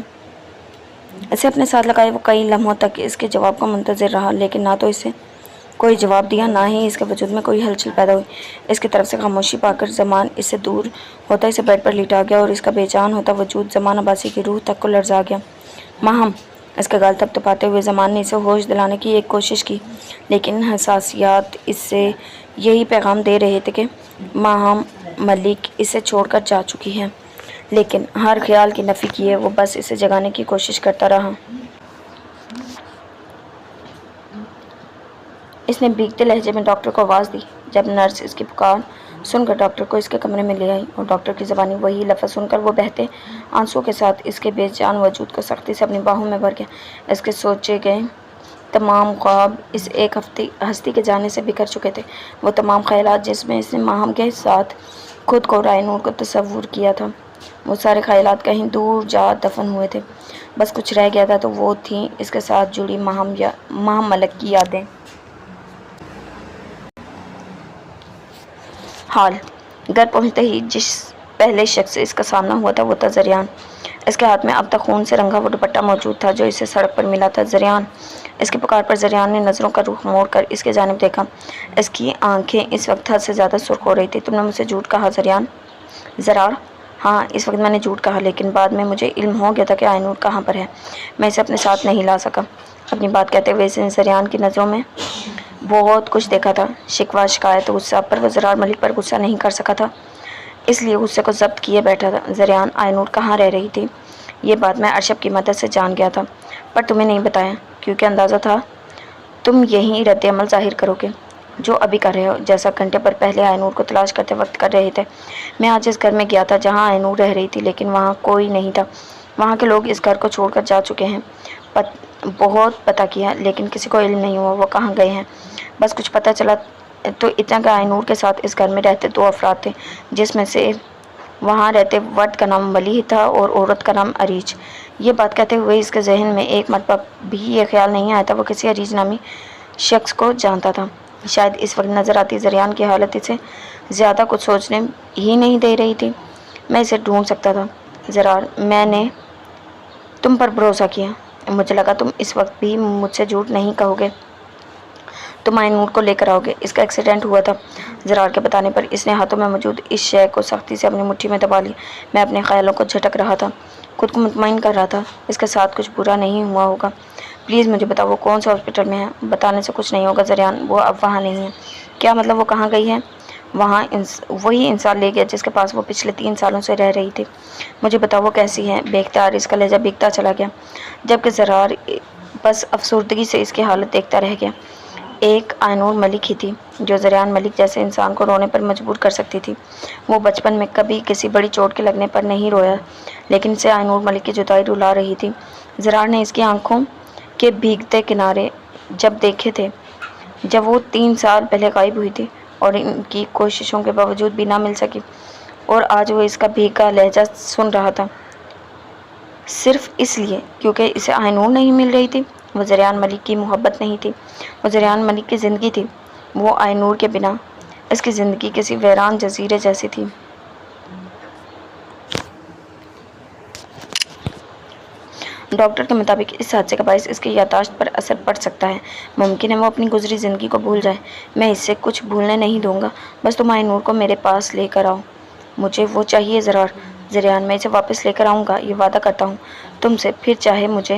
اسے اپنے ساتھ لگائے وہ کئی لمحوں تک اس کے جواب کا منتظر رہا، لیکن نہ تو اسے کوئی جواب دیا، نہ ہی اس کے وجود میں کوئی ہلچل پیدا ہوئی۔ اس کی طرف سے خاموشی پا کر زمان اس سے دور ہوتا اسے بیڈ پر لیٹا گیا اور اس کا بے جان ہوتا وجود زمان عباسی کی روح تک کو لرزا گیا۔ ماہم! اس کا گال تپ تپاتے ہوئے زمان نے اسے ہوش دلانے کی ایک کوشش کی، لیکن حساسیات اس سے یہی پیغام دے رہے تھے کہ ماہم ملک اسے چھوڑ کر جا چکی ہے، لیکن ہر خیال کی نفی کیے وہ بس اسے جگانے کی کوشش کرتا رہا۔ اس نے بھیگتے لہجے میں ڈاکٹر کو آواز دی۔ جب نرس اس کی پکار سن کر ڈاکٹر کو اس کے کمرے میں لے آئی اور ڈاکٹر کی زبانی وہی لفظ سن کر وہ بہتے آنسوؤں کے ساتھ اس کے بے جان وجود کو سختی سے اپنی باہوں میں بھر گیا۔ اس کے سوچے گئے تمام خواب اس ایک ہستی کے جانے سے بکھر چکے تھے، وہ تمام خیالات جس میں اس نے ماہم کے ساتھ خود کو اور آئے نور کو تصور کیا تھا، وہ سارے خیالات کہیں دور جا دفن ہوئے تھے۔ بس کچھ رہ گیا تھا تو وہ تھیں اس کے ساتھ جڑی ماہم ملک کی یادیں۔ حال گھر پہنچتے ہی جس پہلے شخص سے اس کا سامنا ہوا تھا وہ تھا زریان۔ اس کے ہاتھ میں اب تک خون سے رنگا وہ دوپٹہ موجود تھا جو اسے سڑک پر ملا تھا۔ زریان! اس کی پکار پر زریان نے نظروں کا رخ موڑ کر اس کے جانب دیکھا۔ اس کی آنکھیں اس وقت حد سے زیادہ سرخ ہو رہی تھی۔ تم نے مجھ سے جھوٹ کہا زریان؟ زرار! ہاں، اس وقت میں نے جھوٹ کہا، لیکن بعد میں مجھے علم ہو گیا تھا کہ آئے نور کہاں پر ہے، میں اسے اپنے ساتھ نہیں لا سکا۔ اپنی بات کہتے ہوئے اس نے زریان کی نظروں میں بہت کچھ دیکھا تھا، شکوہ، شکایت، غصہ، پر وہ زرار ملک پر غصہ نہیں کر سکا تھا، اس لیے غصے کو ضبط کیے بیٹھا تھا۔ زریان، آئے نور کہاں رہ رہی تھی؟ یہ بات میں ارشب کی مدد سے جان گیا تھا، پر تمہیں نہیں بتایا کیونکہ اندازہ تھا تم یہی رد عمل ظاہر کرو گے جو ابھی کر رہے ہو، جیسا گھنٹے پر پہلے آئے نور کو تلاش کرتے وقت کر رہے تھے۔ میں آج اس گھر میں گیا تھا جہاں آئے نور رہ رہی تھی، لیکن وہاں کوئی نہیں تھا، وہاں کے لوگ اس گھر کو چھوڑ کر جا چکے ہیں۔ بہت پتہ کیا لیکن کسی کو علم نہیں ہوا وہ کہاں گئے ہیں۔ بس کچھ پتہ چلا تو اتنا کہ آئے نور کے ساتھ اس گھر میں رہتے 2 افراد تھے، جس میں سے وہاں رہتے مرد کا نام ولی تھا اور عورت کا نام عریج۔ یہ بات کہتے ہوئے اس کے ذہن میں ایک مرتبہ بھی یہ خیال نہیں آیا تھا وہ کسی عریج نامی شخص کو جانتا تھا۔ شاید اس وقت نظر آتی زریان کی حالت اسے زیادہ کچھ سوچنے ہی نہیں دے رہی تھی۔ میں اسے ڈھونڈ سکتا تھا زرار، میں نے تم پر بھروسہ کیا، مجھے لگا تم اس وقت بھی مجھ سے جھوٹ نہیں کہو گے، تم آئے نور کو لے کر آؤ گے۔ اس کا ایکسیڈنٹ ہوا تھا۔ زرار کے بتانے پر اس نے ہاتھوں میں موجود اس شے کو سختی سے اپنی مٹھی میں دبا لیا۔ میں اپنے خیالوں کو جھٹک رہا تھا، خود کو مطمئن کر رہا تھا اس کے ساتھ کچھ برا نہیں ہوا ہوگا۔ پلیز مجھے بتاؤ وہ کون سے ہاسپٹل میں ہے؟ بتانے سے کچھ نہیں ہوگا زریان، وہ اب وہاں نہیں ہے۔ کیا مطلب؟ وہ کہاں گئی ہے؟ وہاں وہی انسان لے گیا جس کے پاس وہ پچھلے 3 سالوں سے رہ رہی تھی۔ مجھے بتاؤ وہ کیسی ہے؟ بے اختیار اس کا لہجہ بھیگتا چلا گیا، جبکہ زرار بس افسردگی سے اس کی حالت دیکھتا رہ گیا۔ ایک آئنور ملک ہی تھی جو زریان ملک جیسے انسان کو رونے پر مجبور کر سکتی تھی۔ وہ بچپن میں کبھی کسی بڑی چوٹ کے لگنے پر نہیں رویا، لیکن اسے آئنور ملک کی جدائی رلا رہی تھی۔ زرار نے اس کی آنکھوں کے بھیگتے کنارے جب دیکھے تھے جب وہ 3 سال پہلے غائب ہوئی تھی اور ان کی کوششوں کے باوجود بھی نہ مل سکی، اور آج وہ اس کا بھیگا لہجہ سن رہا تھا، صرف اس لیے کیونکہ اسے آئنور نہیں مل رہی تھی۔ وہ زریان ملک کی محبت نہیں تھی، وہ زریان ملک کی زندگی تھی۔ وہ آئنور کے بنا اس کی زندگی کسی ویران جزیرے جیسی تھی۔ ڈاکٹر کے مطابق اس حادثے کا باعث اس کی یادداشت پر اثر پڑ سکتا ہے۔ ممکن ہے وہ اپنی گزری زندگی کو بھول جائے۔ میں اسے کچھ بھولنے نہیں دوں گا، بس تم آئنور کو میرے پاس لے کر آؤ۔ مجھے وہ چاہیے زریان، میں اسے واپس لے کر آؤں گا، یہ وعدہ کرتا ہوں تم سے، پھر چاہے مجھے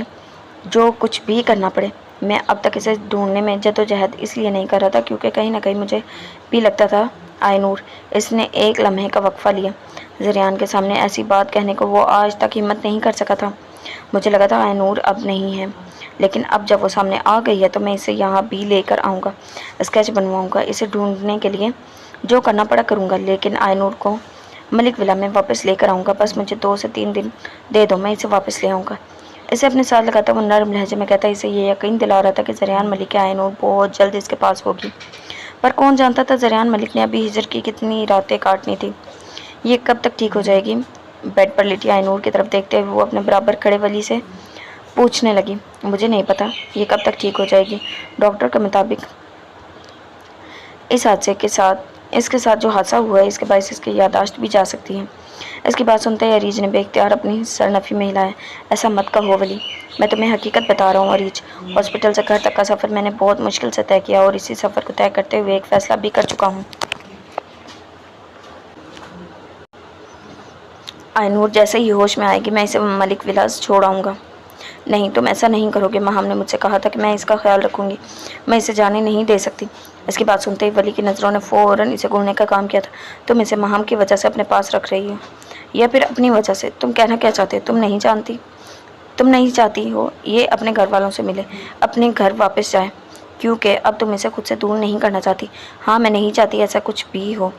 جو کچھ بھی کرنا پڑے۔ میں اب تک اسے ڈھونڈنے میں جدوجہد اس لیے نہیں کر رہا تھا کیونکہ کہیں نہ کہیں مجھے بھی لگتا تھا آئنور۔ اس نے ایک لمحے کا وقفہ لیا۔ زریان کے سامنے ایسی بات کہنے کو وہ آج تک ہمت نہیں کر سکا تھا۔ مجھے لگا تھا آئنور اب نہیں ہے، لیکن اب جب وہ سامنے آ گئی ہے تو میں اسے یہاں بھی لے کر آؤں گا، اسکیچ بنواؤں گا، اسے ڈھونڈنے کے لیے جو کرنا پڑا کروں گا، لیکن آئنور کو ملک ولا میں واپس لے کر آؤں گا۔ بس مجھے 2 سے 3 دن دے دو، میں اسے واپس لے آؤں گا۔ اسے اپنے ساتھ لگاتا وہ نرم لہجے میں کہتا اسے یہ یقین دلا رہا تھا کہ زریان ملک کی آئنور بہت جلد اس کے پاس ہوگی، پر کون جانتا تھا زریان ملک نے ابھی ہجر کی کتنی راتیں کاٹنی تھی۔ یہ کب تک ٹھیک ہو جائے گی؟ بیڈ پر لیٹی آئنور کی طرف دیکھتے ہوئے وہ اپنے برابر کھڑے ولی سے پوچھنے لگی، مجھے نہیں پتا یہ کب تک ٹھیک ہو جائے گی۔ ڈاکٹر کے مطابق اس کے ساتھ جو حادثہ ہوا ہے اس کے باعث اس کی یادداشت بھی جا سکتی ہے۔ اس کی بات سنتے ہی اریج نے بے اختیار اپنی سرنفی میں ہلایا، ایسا مت کہو ولی، میں تمہیں حقیقت بتا رہا ہوں اریج۔ ہاسپٹل سے گھر تک کا سفر میں نے بہت مشکل سے طے کیا اور اسی سفر کو طے کرتے ہوئے ایک فیصلہ بھی کر چکا ہوں۔ آئنور جیسے ہی ہوش میں آئے گی میں اسے ملک ولاس چھوڑ آؤں گا۔ نہیں، تم ایسا نہیں کرو گے، ماہم نے مجھ سے کہا تھا کہ میں اس کا خیال رکھوں گی، میں اسے جانے نہیں دے سکتی۔ اس کی بات سنتے ہی ولی کی نظروں نے فوراً اسے گھورنے کا کام کیا تھا۔ تم اسے ماہم کی وجہ سے اپنے پاس رکھ رہی ہو یا پھر اپنی وجہ سے؟ تم کہنا کیا چاہتے ہو؟ تم نہیں چاہتی ہو یہ اپنے گھر والوں سے ملے، اپنے گھر واپس جائے، کیونکہ اب تم اسے خود سے دور نہیں کرنا چاہتی۔ ہاں، میں نہیں چاہتی ایسا کچھ بھی ہو،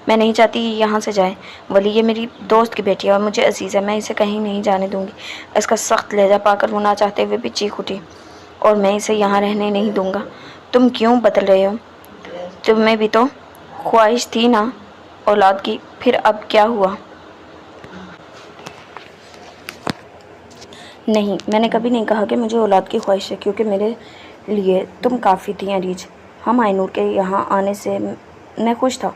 میں نہیں چاہتی یہ یہاں سے جائے۔ ولی، یہ میری دوست کی بیٹی ہے اور مجھے عزیز ہے، میں اسے کہیں نہیں جانے دوں گی۔ اس کا سخت لہجہ پا کر وہ نہ چاہتے ہوئے بھی چیخ اٹھی، اور میں اسے یہاں رہنے نہیں دوں گا۔ تم کیوں بدل رہے ہو؟ تمہیں بھی تو خواہش تھی نا اولاد کی، پھر اب کیا ہوا؟ نہیں، میں نے کبھی نہیں کہا کہ مجھے اولاد کی خواہش ہے، کیونکہ میرے لیے تم کافی تھی اریج۔ ہم آئنور کے یہاں آنے سے میں خوش تھا،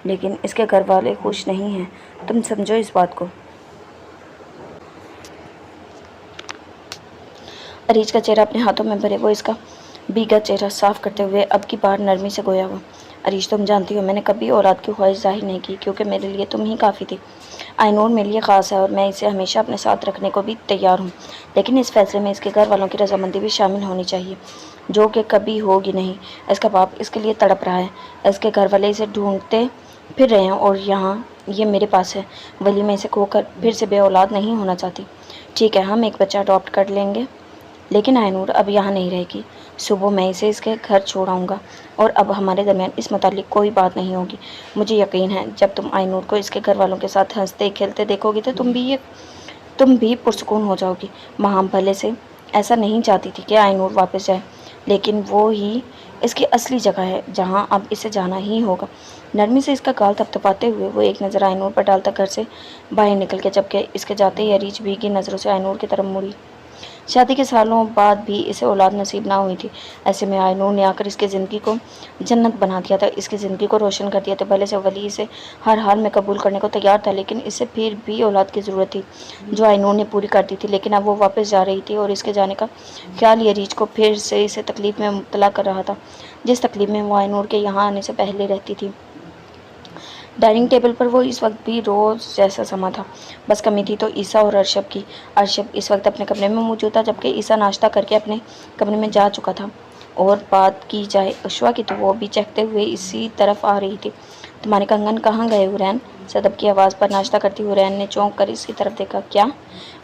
لیکن اس کے گھر والے خوش نہیں ہیں، تم سمجھو اس بات کو۔ اریج کا چہرہ اپنے ہاتھوں میں بھرے وہ اس کا بھیگا چہرہ صاف کرتے ہوئے اب کی بار نرمی سے گویا ہوا، اریج تم جانتی ہو میں نے کبھی اولاد کی خواہش ظاہر نہیں کی، کیونکہ میرے لیے تم ہی کافی تھی۔ آئنور میرے لیے خاص ہے اور میں اسے ہمیشہ اپنے ساتھ رکھنے کو بھی تیار ہوں، لیکن اس فیصلے میں اس کے گھر والوں کی رضامندی بھی شامل ہونی چاہیے، جو کہ کبھی ہوگی نہیں۔ اس کا باپ اس کے لیے تڑپ رہا ہے، اس کے گھر والے اسے ڈھونڈتے پھر رہے ہیں اور یہاں یہ میرے پاس ہے۔ ولی، میں اسے کھو کر پھر سے بے اولاد نہیں ہونا چاہتی۔ ٹھیک ہے، ہم ایک بچہ اڈاپٹ کر لیں گے، لیکن آئنور اب یہاں نہیں رہے گی۔ صبح میں اسے اس کے گھر چھوڑ آؤں گا اور اب ہمارے درمیان اس متعلق کوئی بات نہیں ہوگی۔ مجھے یقین ہے جب تم آئنور کو اس کے گھر والوں کے ساتھ ہنستے کھیلتے دیکھو گی تو تم بھی پرسکون ہو جاؤ گی۔ ماہم بھلے سے ایسا نہیں چاہتی تھی کہ آئنور واپس جائے، لیکن وہ ہی اس کی اصلی جگہ ہے جہاں اب اسے جانا ہی ہوگا۔ نرمی سے اس کا گال تھپتھپاتے ہوئے وہ ایک نظر آئنور پر ڈالتا گھر سے باہر نکل کے، جبکہ اس کے جاتے ہی اریج بھیگی نظروں سے آئنور کی طرف مڑی۔ شادی کے سالوں بعد بھی اسے اولاد نصیب نہ ہوئی تھی، ایسے میں آئنور نے آ کر اس کی زندگی کو جنت بنا دیا تھا، اس کی زندگی کو روشن کر دیا تھا۔ بھلے سے ولی اسے ہر حال میں قبول کرنے کو تیار تھا، لیکن اسے پھر بھی اولاد کی ضرورت تھی جو آئنور نے پوری کر دی تھی۔ لیکن اب وہ واپس جا رہی تھی اور اس کے جانے کا خیال ہی اریج کو پھر سے اسے تکلیف میں مبتلا کر رہا تھا، جس تکلیف میں وہ آئنور کے یہاں آنے سے پہلے رہتی تھی۔ ڈائننگ ٹیبل پر وہ اس وقت بھی روز جیسا سما تھا، بس کمی تھی تو عیسیٰ اور ارشب کی۔ ارشب اس وقت اپنے کمرے میں موجود تھا، جبکہ عیسیٰ ناشتہ کر کے اپنے کمرے میں جا چکا تھا۔ اور بات کی جائے اشوا کی تو وہ بھی چہکتے ہوئے اسی طرف آ رہی تھی۔ تمہارے کنگن کہاں گئے حرین؟ صدب کی آواز پر ناشتہ کرتی حرین نے چونک کر اس کی طرف دیکھا۔ کیا؟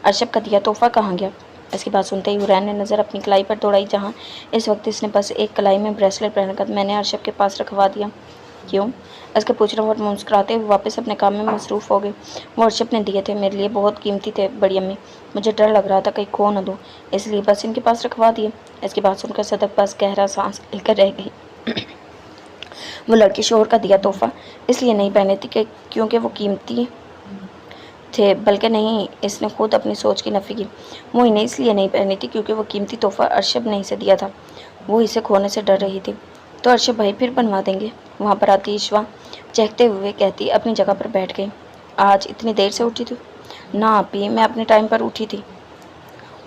ارشب کا دیا تحفہ کہاں گیا؟ اس کی بات سنتے ہی حورین نے نظر اپنی کلائی پر دوڑائی، جہاں اس وقت اس نے بس ایک کلائی میں بریسلٹ پہن کر میں نے ارشب کے پاس رکھوا دیا۔ کیوں؟ اس کے پوچھنا اور مسکراتے ہوئے واپس اپنے کام میں مصروف ہو گئے۔ وہ ارشب نے دیے تھے، میرے لیے بہت قیمتی تھے بڑی امی، مجھے ڈر لگ رہا تھا کہیں کھو نہ دوں، اس لیے بس ان کے پاس رکھوا دیے۔ اس کی بات سن کر صدق بس گہرا سانس لے کر رہ گئی۔ وہ لڑکی شوہر کا دیا تحفہ اس لیے نہیں پہنے تھی کہ کیونکہ وہ قیمتی تھے، بلکہ نہیں، اس نے خود اپنی سوچ کی نفی کی۔ وہ انہیں اس لیے نہیں پہنی تھی کیونکہ وہ قیمتی تحفہ ارشب نے اسے دیا تھا، وہ اسے کھونے سے ڈر رہی تھی۔ تو ارشب بھائی پھر بنوا دیں گے۔ وہاں پر آتی ایشوا چہکتے ہوئے کہتی، اپنی جگہ پر بیٹھ گئی۔ آج اتنی دیر سے اٹھی تھی؟ نہ آپی، میں اپنے ٹائم پر اٹھی تھی۔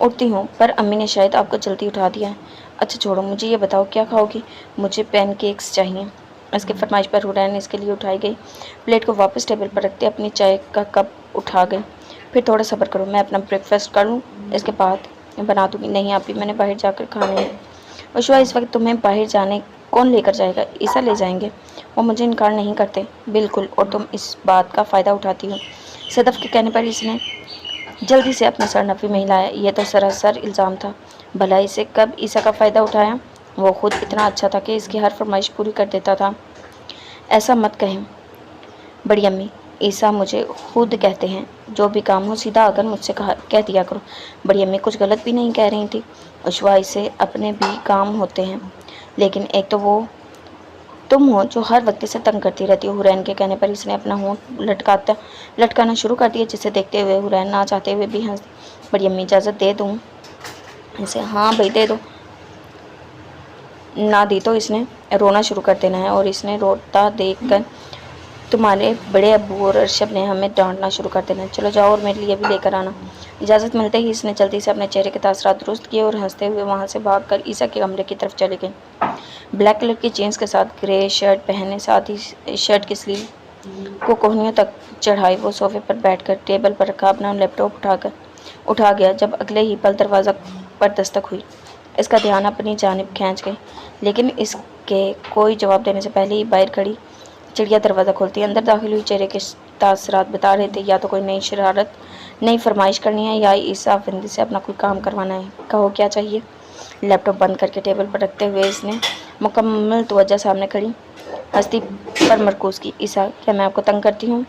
اٹھتی ہوں، پر امی نے شاید آپ کو جلدی اٹھا دیا ہے۔ اچھا چھوڑو، مجھے یہ بتاؤ کیا کھاؤ گی؟ مجھے پین کیکس چاہیے۔ اس کی فرمائش پر حورین نے اس کے لیے اٹھائی گئی پلیٹ کو واپس ٹیبل پر رکھتے اپنی چائے کا کپ اٹھا گئی۔ پھر تھوڑا صبر کرو، میں اپنا بریک فاسٹ کر لوں، اس کے بعد بنا دوں گی۔ نہیں آپی، میں نے باہر جا کر کھانے ہیں۔ عشوہ، اس وقت تمہیں باہر جانے کون لے کر جائے گا؟ عیسیٰ لے جائیں گے، وہ مجھے انکار نہیں کرتے۔ بالکل، اور تم اس بات کا فائدہ اٹھاتی ہو۔ صدف کے کہنے پر اس نے جلدی سے اپنا سر نفی میں ہلایا۔ یہ تو سراسر الزام تھا۔ بھلا اسے کب عیسیٰ کا فائدہ اٹھایا؟ وہ خود اتنا اچھا تھا کہ اس کی ہر فرمائش پوری کر دیتا تھا۔ ایسا مت کہیں بڑی امی، عیسیٰ مجھے خود کہتے ہیں جو بھی کام ہو سیدھا آ کر مجھ سے کہہ دیا کرو۔ بڑی امی کچھ غلط بھی نہیں کہہ رہی تھی۔ عشوہ، اسے اپنے بھی کام ہوتے ہیں، لیکن ایک تو وہ تم ہو جو ہر وقت اسے تنگ کرتی رہتی ہو۔ حورین کے کہنے پر اس نے اپنا ہونٹ لٹکانا شروع کر دیا، جسے دیکھتے ہوئے حورین نہ چاہتے ہوئے بھی ہنس دی۔ بڑی امی، اجازت دے دوں اسے؟ ہاں بھائی دے دو۔ نہ دی تو اس نے رونا شروع کر دینا ہے، اور اس نے روتا دیکھ کر تمہارے بڑے ابو اور ارشب نے ہمیں ڈانٹنا شروع کر دینا ہے۔ چلو جاؤ اور میرے لیے بھی لے کر آنا۔ اجازت ملتے ہی اس نے جلدی سے اپنے چہرے کے تاثرات درست کیے اور ہنستے ہوئے وہاں سے بھاگ کر عیسیٰ کے کمرے کی طرف چلی گئی۔ بلیک کلر کی جینس کے ساتھ گرے شرٹ پہنے، ساتھ ہی شرٹ کی سلیو کو کوہنیوں تک چڑھائے وہ صوفے پر بیٹھ کر ٹیبل پر رکھا اپنا لیپ ٹاپ اٹھا گیا۔ جب اگلے ہی پل دروازہ پر دستک ہوئی، اس کا دھیان اپنی جانب کھینچ گئی، لیکن اس کے کوئی جواب دینے سے پہلے ہی باہر کھڑی چڑیا دروازہ کھولتی اندر داخل ہوئی۔ چہرے کے تاثرات بتا رہے تھے یا تو کوئی نئی شرارت، نئی فرمائش کرنی ہے، یا عیسیٰ افندی سے اپنا کوئی کام کروانا ہے۔ کہو کیا چاہیے؟ لیپ ٹاپ بند کر کے ٹیبل پر رکھتے ہوئے اس نے مکمل توجہ سامنے کھڑی ہستی پر مرکوز کی۔ عیسیٰ، کیا میں آپ کو تنگ کرتی ہوں؟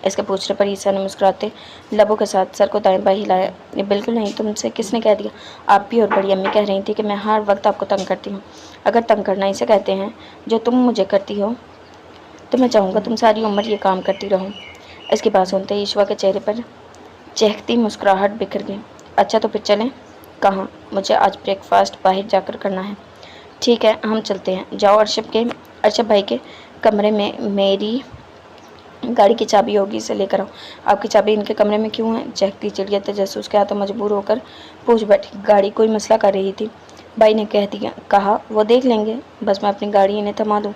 اس کے پوچھنے پر عیسیٰ نے مسکراتے لبوں کے ساتھ سر کو دائیں بائیں ہلایا۔ بالکل نہیں، تم سے کس نے کہہ دیا؟ آپ بھی اور بڑی امی کہہ رہی تھی کہ میں ہر وقت آپ کو تنگ کرتی ہوں۔ اگر تنگ کرنا اسے کہتے ہیں جو تم مجھے کرتی ہو، تو میں چاہوں گا تم ساری عمر یہ کام کرتی رہو۔ اس کی بات سنتے ہی عشوہ کے چہرے پر چہکتی مسکراہٹ بکھر گئی۔ اچھا تو پھر چلیں؟ کہاں؟ مجھے آج بریک فاسٹ باہر جا کر کرنا ہے۔ ٹھیک ہے، ہم چلتے ہیں۔ جاؤ ارشب بھائی کے کمرے میں میری گاڑی کی چابی ہوگی، اسے لے کر آؤ۔ آپ کی چابی ان کے کمرے میں کیوں ہے؟ چہکتی چڑیا تجسس کے ہاتھوں مجبور ہو کر پوچھ بیٹھی۔ گاڑی کوئی مسئلہ کر رہی تھی، بھائی نے کہا وہ دیکھ لیں گے، بس میں اپنی گاڑی انہیں تھما دوں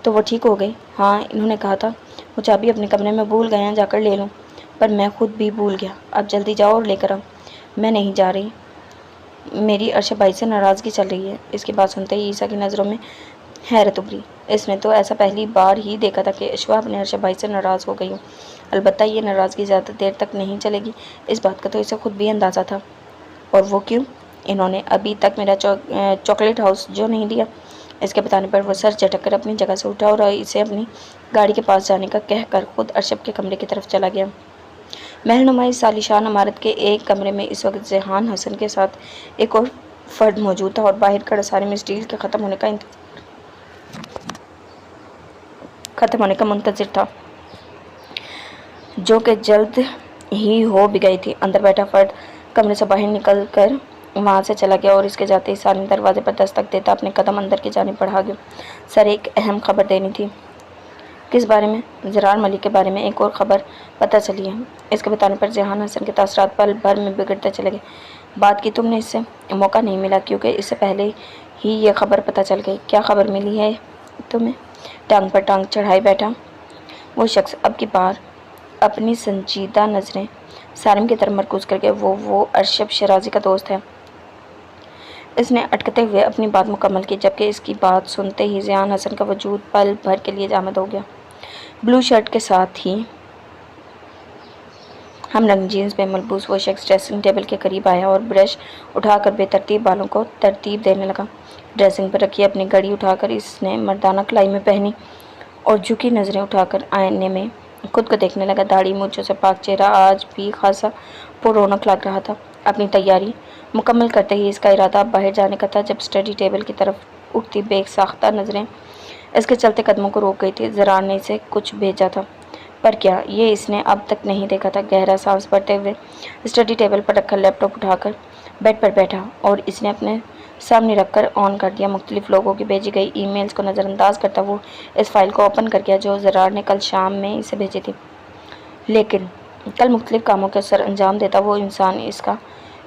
تو وہ ٹھیک ہو گئی۔ ہاں، انہوں نے کہا تھا وہ چابی اپنے کمرے میں بھول گئے ہیں، جا کر لے لوں، پر میں خود بھی بھول گیا۔ آپ جلدی جاؤ اور لے کر آؤ۔ میں نہیں جا رہی، میری ارشب بھائی سے ناراضگی چل رہی ہے۔ اس کی بات سنتے ہی عیسیٰ کی نظروں میں حیرت ابھری۔ اس نے تو ایسا پہلی بار ہی دیکھا تھا کہ عشوہ اپنے ارشب بھائی سے ناراض ہو گئی ہو۔ البتہ یہ ناراضگی زیادہ دیر تک نہیں چلے گی، اس بات کا تو اسے خود بھی اندازہ تھا۔ اور وہ کیوں؟ انہوں نے ابھی تک میرا چاکلیٹ ہاؤس جو نہیں دیا۔ اس کے بتانے پر وہ سر جھٹک کر اپنی جگہ سے اٹھا اور اسے اپنی گاڑی کے پاس جانے کا کہہ کر خود ارشب کے کمرے کی طرف چلا گیا۔ محل نما اس عالیشان عمارت کے ایک کمرے میں اس وقت ذیحان حسن کے ساتھ ایک اور فرد موجود تھا، اور باہر کڑاسانی میں اسٹیل کے ختم ہونے کا منتظر تھا، جو کہ جلد ہی ہو بھی گئی تھی۔ اندر بیٹھا فرد کمرے سے باہر نکل کر وہاں سے چلا گیا، اور اس کے جاتے ہی سالم دروازے پر دستک دیتا اپنے قدم اندر کی جانب بڑھا گیا۔ سر، ایک اہم خبر دینی تھی۔ کس بارے میں؟ زرار ملک کے بارے میں ایک اور خبر پتہ چلی ہے۔ اس کے بتانے پر ذیحان حسن کے تاثرات پل بھر میں بگڑتے چلے گئے۔ بات کی تم نے اس سے؟ موقع نہیں ملا، کیونکہ اس سے پہلے ہی یہ خبر پتہ چل گئی۔ کیا خبر ملی ہے تمہیں؟ ٹانگ پر ٹانگ چڑھائے بیٹھا وہ شخص اب کی بار اپنی سنجیدہ نظریں سالم کی طرف مرکوز کر کے وہ ارشب شیرازی کا دوست ہے۔ اس نے اٹکتے ہوئے اپنی بات مکمل کی، جبکہ اس کی بات سنتے ہی ذیحان حسن کا وجود پل بھر کے لیے جامد ہو گیا۔ بلو شرٹ کے ساتھ ہی ہم رنگ جینس میں ملبوس وہ شخص ڈریسنگ ٹیبل کے قریب آیا اور برش اٹھا کر بے ترتیب بالوں کو ترتیب دینے لگا۔ ڈریسنگ پر رکھی اپنی گھڑی اٹھا کر اس نے مردانہ کلائی میں پہنی اور جھکی نظریں اٹھا کر آئینے میں خود کو دیکھنے لگا۔ داڑھی مونچھوں سے پاک چہرہ آج بھی خاصا پر رونق لگ رہا تھا۔ اپنی تیاری مکمل کرتے ہی اس کا ارادہ اب باہر جانے کا تھا جب اسٹڈی ٹیبل کی طرف اٹھتی بے ساختہ نظریں اس کے چلتے قدموں کو روک گئی تھی۔ زرار نے اسے کچھ بھیجا تھا، پر کیا، یہ اس نے اب تک نہیں دیکھا تھا۔ گہرا سانس بھرتے ہوئے اسٹڈی ٹیبل پر رکھا لیپ ٹاپ اٹھا کر بیڈ پر بیٹھا اور اس نے اپنے سامنے رکھ کر آن کر دیا۔ مختلف لوگوں کی بھیجی گئی ای میلز کو نظر انداز کرتا وہ اس فائل کو اوپن کر گیا جو زرار نے کل شام میں اسے بھیجی تھی، لیکن کل مختلف کاموں کے سر انجام دیتا وہ انسان اس کا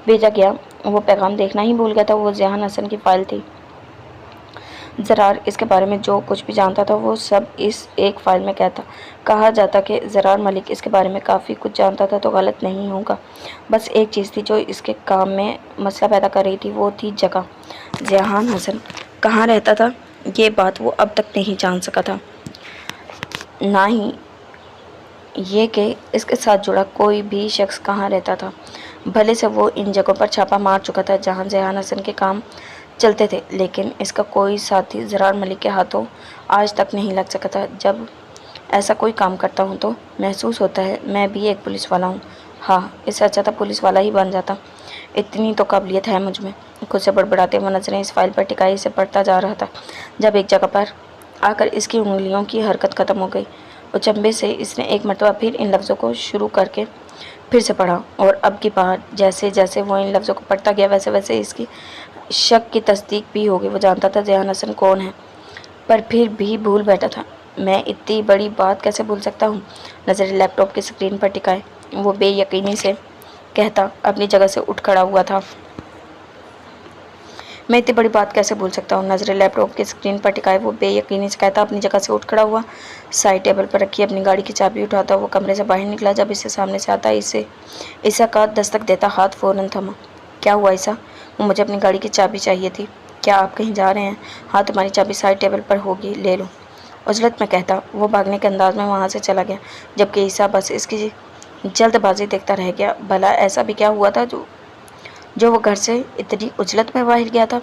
بھیجا گیا وہ پیغام دیکھنا ہی بھول گیا تھا۔ وہ ذیحان حسن کی فائل تھی۔ زرار اس کے بارے میں جو کچھ بھی جانتا تھا وہ سب اس ایک فائل میں کہتا۔ کہا جاتا کہ زرار ملک اس کے بارے میں کافی کچھ جانتا تھا تو غلط نہیں ہوگا۔ بس ایک چیز تھی جو اس کے کام میں مسئلہ پیدا کر رہی تھی، وہ تھی جگہ۔ ذیحان حسن کہاں رہتا تھا یہ بات وہ اب تک نہیں جان سکا تھا، نہ ہی یہ کہ اس کے ساتھ جڑا کوئی بھی شخص کہاں رہتا تھا۔ بھلے سے وہ ان جگہوں پر چھاپا مار چکا تھا جہاں ذیحان حسن کے کام چلتے تھے، لیکن اس کا کوئی ساتھی زرار ملک کے ہاتھوں آج تک نہیں لگ سکا تھا۔ جب ایسا کوئی کام کرتا ہوں تو محسوس ہوتا ہے میں بھی ایک پولیس والا ہوں۔ ہاں، اس سے اچھا تھا پولیس والا ہی بن جاتا، اتنی تو قابلیت ہے مجھ میں۔ خود سے بڑبڑاتے وہ نظریں اس فائل پر ٹکائی سے پڑھتا جا رہا تھا جب ایک جگہ پر آ کر اس کی انگلیوں کی حرکت ختم ہو گئی۔ اچنبھے سے اس نے ایک مرتبہ پھر ان لفظوں کو شروع کر کے پھر سے پڑھا، اور اب کی بار جیسے جیسے وہ ان لفظوں کو پڑھتا گیا ویسے ویسے اس کی شک کی تصدیق بھی ہو گئی۔ وہ جانتا تھا ذیحان حسن کون ہے، پر پھر بھی بھول بیٹھا تھا۔ میں اتنی بڑی بات کیسے بھول سکتا ہوں؟ نظریں لیپ ٹاپ کی اسکرین پر ٹکائے وہ بے یقینی سے کہتا اپنی جگہ سے اٹھ کھڑا ہوا تھا۔ میں اتنی بڑی بات کیسے بھول سکتا ہوں؟ نظریں لیپ ٹاپ کی اسکرین پر ٹکائے وہ بے یقینی سے کہتا اپنی جگہ سے اٹھ کھڑا ہوا۔ سائڈ ٹیبل پر رکھی اپنی گاڑی کی چابی اٹھاتا وہ کمرے سے باہر نکلا۔ جب اسے سامنے سے آتا عیسیٰ کا دستک دیتا ہاتھ فوراً تھما۔ کیا ہوا عیسیٰ؟ وہ مجھے اپنی گاڑی کی چابی چاہیے تھی۔ کیا آپ کہیں جا رہے ہیں؟ ہاں، تمہاری چابی سائڈ ٹیبل پر ہوگی، لے لو، عجلت میں کہتا وہ بھاگنے کے انداز میں وہاں سے چلا گیا، جبکہ عیسیٰ بس اس کی جلد بازی دیکھتا رہ گیا۔ بھلا ایسا بھی کیا ہوا تھا جو وہ گھر سے اتنی عجلت میں باہر گیا تھا؟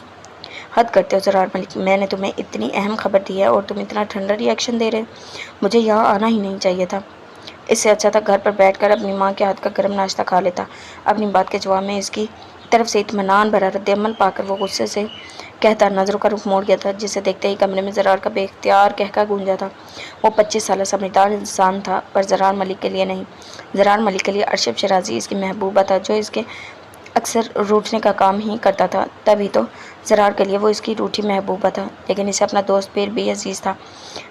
حد کرتے ہو زرار ملک، میں نے تمہیں اتنی اہم خبر دی ہے اور تم اتنا ٹھنڈا ری ایکشن دے رہے، مجھے یہاں آنا ہی نہیں چاہیے تھا۔ اس سے اچھا تھا گھر پر بیٹھ کر اپنی ماں کے ہاتھ کا گرم ناشتہ کھا لیتا۔ اپنی بات کے جواب میں اس کی طرف سے اطمینان بھرا رد عمل پا کر وہ غصے سے کہتا نظروں کا رخ موڑ گیا تھا، جسے دیکھتے ہی کمرے میں زرار کا بے اختیار قہقہ گونجا تھا۔ وہ 25 سالہ سمجھدار انسان تھا، پر زرار ملک کے لیے نہیں۔ زرار ملک کے لیے ارشد شیرازی اس کی محبوبہ تھا جو اس کے اکثر روٹھنے کا کام ہی کرتا تھا، تبھی تو زرار کے لیے وہ اس کی روٹھی محبوبہ تھا۔ لیکن اسے اپنا دوست پھر بھی عزیز تھا،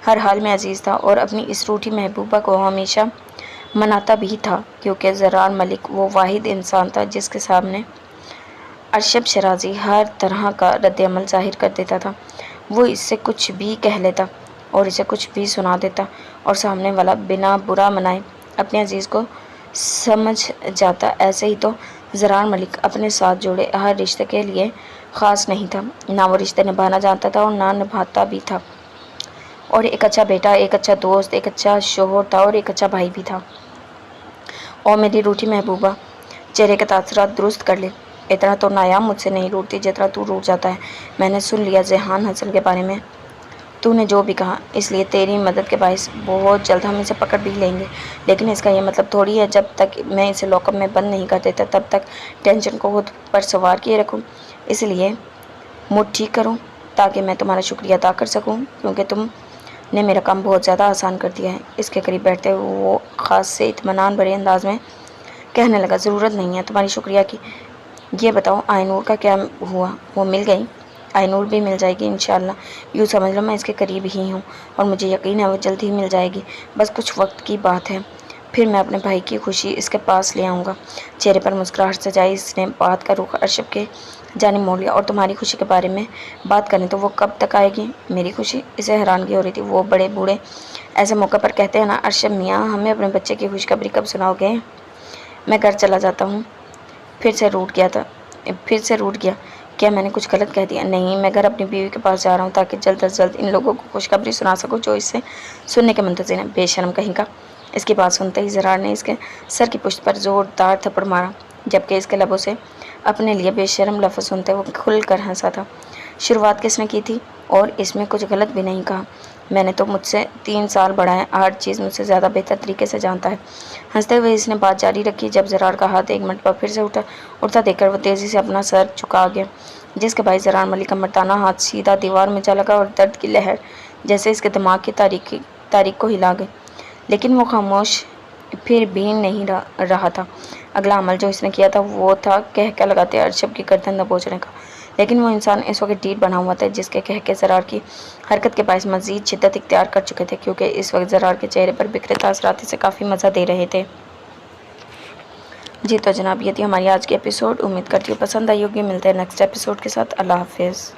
ہر حال میں عزیز تھا، اور اپنی اس روٹھی محبوبہ کو ہمیشہ مناتا بھی تھا، کیونکہ زرار ملک وہ واحد انسان تھا جس کے سامنے ارشد شیرازی ہر طرح کا رد عمل ظاہر کر دیتا تھا۔ وہ اس سے کچھ بھی کہہ لیتا اور اسے کچھ بھی سنا دیتا، اور سامنے والا بنا برا منائے اپنے عزیز کو سمجھ جاتا۔ ایسے ہی تو زرار ملک اپنے ساتھ جڑے ہر رشتے کے لیے خاص نہیں تھا، نہ وہ رشتے نبھانا جانتا تھا اور نہ نبھاتا بھی تھا، اور ایک اچھا بیٹا، ایک اچھا دوست، ایک اچھا شوہر تھا اور ایک اچھا بھائی بھی تھا۔ اور میری روٹھی محبوبہ، چہرے کے تاثرات درست کر لے، اتنا تو نایام مجھ سے نہیں روٹتی جتنا تو روٹ جاتا ہے۔ میں نے سن لیا ذیحان حسن کے بارے میں تو نے جو بھی کہا، اس لیے تیری مدد کے باعث بہت جلد ہم اسے پکڑ بھی لیں گے، لیکن اس کا یہ مطلب تھوڑی ہے جب تک میں اسے لاک اپ میں بند نہیں کر دیتا تب تک ٹینشن کو خود پر سوار کیے رکھوں۔ اس لیے موڈ ٹھیک کروں تاکہ میں تمہارا شکریہ ادا کر سکوں، کیونکہ تم نے میرا کام بہت زیادہ آسان کر دیا ہے۔ اس کے قریب بیٹھتے ہوئے وہ خاص سے اطمینان بھرے انداز میں کہنے لگا ضرورت نہیں ہے تمہاری شکریہ کی۔ یہ بتاؤ آئی نور کا کیا ہوا؟ وہ مل گئی؟ آئی نور بھی مل جائے گی انشاءاللہ، یوں سمجھ لو میں اس کے قریب ہی ہوں، اور مجھے یقین ہے وہ جلد ہی مل جائے گی، بس کچھ وقت کی بات ہے، پھر میں اپنے بھائی کی خوشی اس کے پاس لے آؤں گا۔ چہرے پر مسکراہٹ سجائی اس نے بات کا رخ ارشد کے جانب موڑ لیا۔ اور تمہاری خوشی کے بارے میں بات کریں تو وہ کب تک آئے گی؟ میری خوشی؟ اسے حیرانگی ہو رہی تھی۔ وہ بڑے بوڑھے ایسے موقع پر کہتے ہیں نا ارشد میاں، ہمیں اپنے بچے کی خوشخبری کب سناؤ گے؟ میں گھر چلا جاتا ہوں۔ پھر سے روٹ گیا۔ کیا میں نے کچھ غلط کہہ دیا؟ نہیں، میں گھر اپنی بیوی کے پاس جا رہا ہوں تاکہ جلد از جلد ان لوگوں کو خوشخبری سنا سکوں جو اس سے سننے کے منتظر ہیں۔ بے شرم کہیں کا! اس کی بات سنتے ہی زرار نے اس کے سر کی پشت پر زوردار تھپڑ مارا، جبکہ اس کے لبوں سے اپنے لیے بے شرم لفظ سنتے وہ کھل کر ہنسا تھا۔ شروعات کس نے کی تھی؟ اور اس میں کچھ غلط بھی نہیں کہا۔ میں نے تو مجھ سے 3 سال بڑا ہے، ہر چیز مجھ سے زیادہ بہتر طریقے سے جانتا ہے۔ ہنستے ہوئے اس نے بات جاری رکھی جب زرار کا ہاتھ 1 منٹ پر پھر سے اٹھتا دیکھ کر وہ تیزی سے اپنا سر جھکا گیا، جس کے باعث زرار ملک کا مردانہ ہاتھ سیدھا دیوار میں جا لگا اور درد کی لہر جیسے اس کے دماغ کی تاریخ کو ہلا گئی۔ لیکن وہ خاموش پھر بھی نہیں رہا تھا۔ اگلا عمل جو اس نے کیا تھا وہ تھا قہقہ لگاتے ارشب کی گردن دبوچنے کا، لیکن وہ انسان اس وقت ڈھیٹ بنا ہوا تھا جس کے قہقے زرار کی حرکت کے باعث مزید شدت اختیار کر چکے تھے، کیونکہ اس وقت زرار کے چہرے پر بکھرے تاثرات اسے کافی مزہ دے رہے تھے۔ جی تو جناب، یہ تھی ہماری آج کی ایپیسوڈ۔ امید کرتی ہوں پسند آئی ہوگی۔ ملتے ہیں نیکسٹ ایپیسوڈ کے ساتھ۔ اللہ حافظ۔